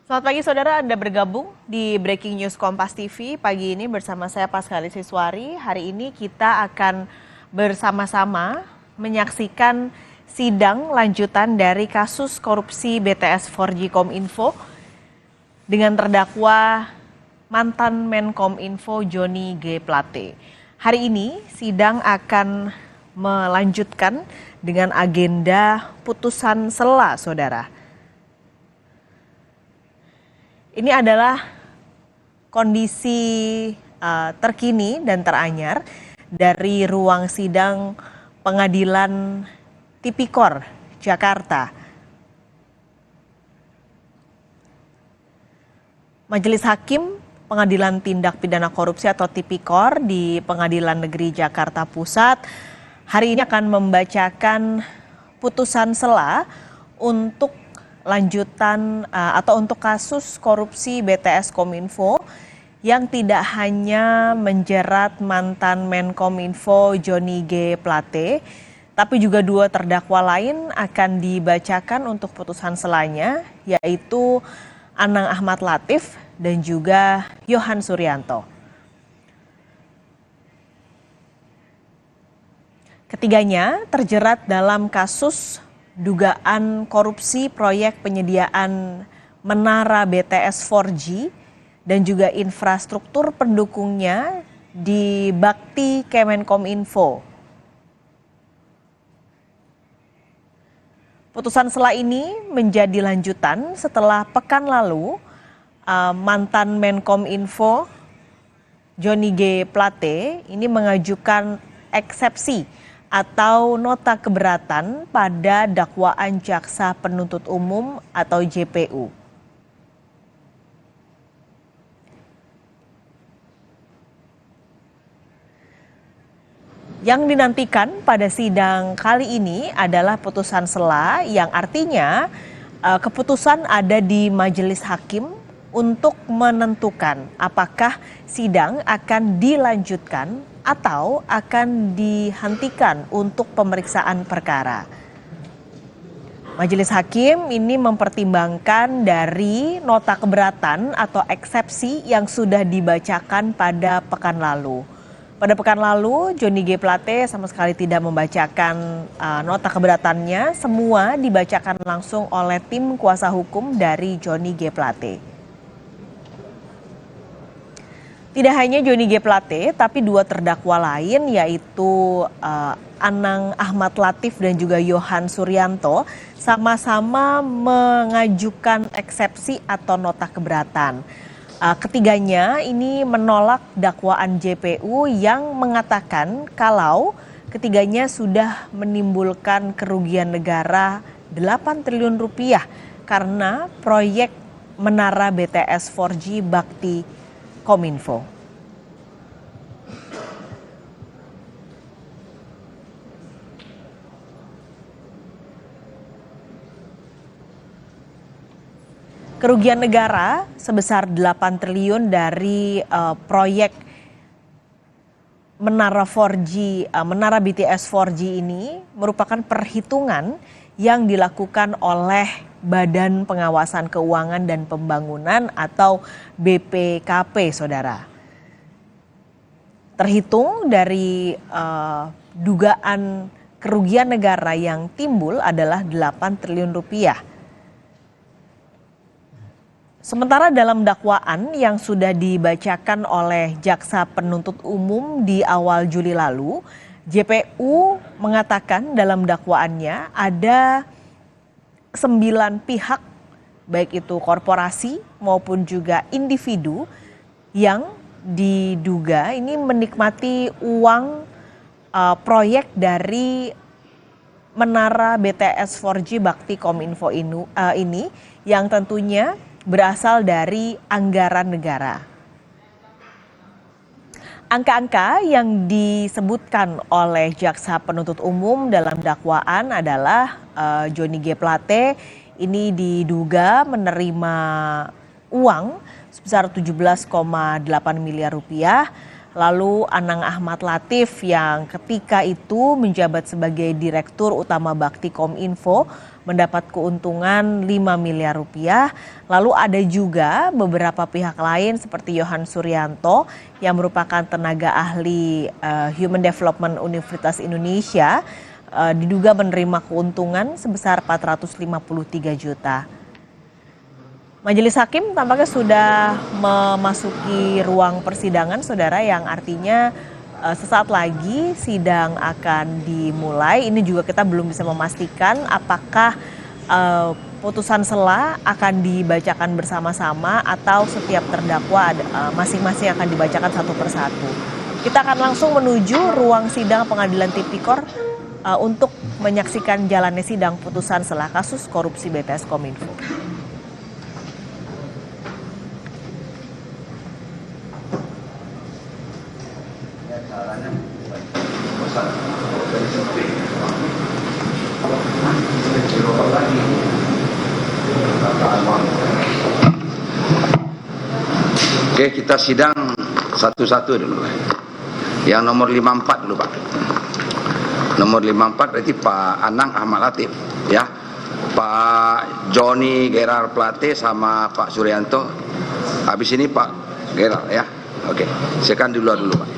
Selamat pagi saudara, Anda bergabung di Breaking News Kompas TV. Pagi ini bersama saya Paskalis Siswari. Hari ini kita akan bersama-sama menyaksikan sidang lanjutan dari kasus korupsi BTS 4G Kominfo dengan terdakwa mantan Menkominfo Johnny G. Plate. Hari ini sidang akan melanjutkan dengan agenda putusan sela, saudara. Ini adalah kondisi terkini dan teranyar dari ruang sidang Pengadilan Tipikor Jakarta. Majelis Hakim Pengadilan Tindak Pidana Korupsi atau Tipikor di Pengadilan Negeri Jakarta Pusat hari ini akan membacakan putusan sela untuk lanjutan atau untuk kasus korupsi BTS Kominfo yang tidak hanya menjerat mantan Menkominfo Johnny G. Plate, tapi juga dua terdakwa lain akan dibacakan untuk putusan selanya, yaitu Anang Ahmad Latif dan juga Yohan Suryanto. Ketiganya terjerat dalam kasus dugaan korupsi proyek penyediaan menara BTS 4G dan juga infrastruktur pendukungnya di Bakti Kemenkominfo. Putusan sela ini menjadi lanjutan setelah pekan lalu mantan Menkominfo Johnny G. Plate ini mengajukan eksepsi atau nota keberatan pada dakwaan jaksa penuntut umum atau JPU. Yang dinantikan pada sidang kali ini adalah putusan sela yang artinya keputusan ada di majelis hakim untuk menentukan apakah sidang akan dilanjutkan atau akan dihentikan untuk pemeriksaan perkara. Majelis Hakim ini mempertimbangkan dari nota keberatan atau eksepsi yang sudah dibacakan pada pekan lalu. Pada pekan lalu, Johnny G. Plate sama sekali tidak membacakan nota keberatannya, semua dibacakan langsung oleh tim kuasa hukum dari Johnny G. Plate. Tidak hanya Johnny G. Plate, tapi dua terdakwa lain yaitu Anang Ahmad Latif dan juga Yohan Suryanto sama-sama mengajukan eksepsi atau nota keberatan. Ketiganya ini menolak dakwaan JPU yang mengatakan kalau ketiganya sudah menimbulkan kerugian negara 8 triliun rupiah karena proyek menara BTS 4G Bakti Kominfo. Kerugian negara sebesar 8 triliun dari proyek menara 4G, menara BTS 4G ini merupakan perhitungan yang dilakukan oleh Badan Pengawasan Keuangan dan Pembangunan atau BPKP, saudara. Terhitung dari dugaan kerugian negara yang timbul adalah 8 triliun rupiah. Sementara dalam dakwaan yang sudah dibacakan oleh jaksa penuntut umum di awal Juli lalu, JPU mengatakan dalam dakwaannya ada 9 pihak, baik itu korporasi maupun juga individu yang diduga ini menikmati uang proyek dari menara BTS 4G Bakti Kominfo ini yang tentunya berasal dari anggaran negara. Angka-angka yang disebutkan oleh jaksa penuntut umum dalam dakwaan adalah Johnny G. Plate ini diduga menerima uang sebesar 17,8 miliar rupiah. Lalu Anang Ahmad Latif yang ketika itu menjabat sebagai Direktur Utama Bakti Kominfo mendapat keuntungan 5 miliar rupiah. Lalu ada juga beberapa pihak lain seperti Yohan Suryanto yang merupakan tenaga ahli Human Development Universitas Indonesia diduga menerima keuntungan sebesar 453 juta. Majelis Hakim tampaknya sudah memasuki ruang persidangan, saudara, yang artinya sesaat lagi sidang akan dimulai. Ini juga kita belum bisa memastikan apakah putusan sela akan dibacakan bersama-sama atau setiap terdakwa masing-masing akan dibacakan satu persatu. Kita akan langsung menuju ruang sidang Pengadilan Tipikor untuk menyaksikan jalannya sidang putusan sela kasus korupsi BPS Kominfo. Oke, kita sidang satu-satu dulu. Yang nomor 54 dulu, Pak. Nomor 54 berarti Pak Anang Ahmad Latif, ya. Pak Joni Gerard Plate sama Pak Suryanto. Habis ini Pak Gerard, ya. Oke, silakan dulu, Pak.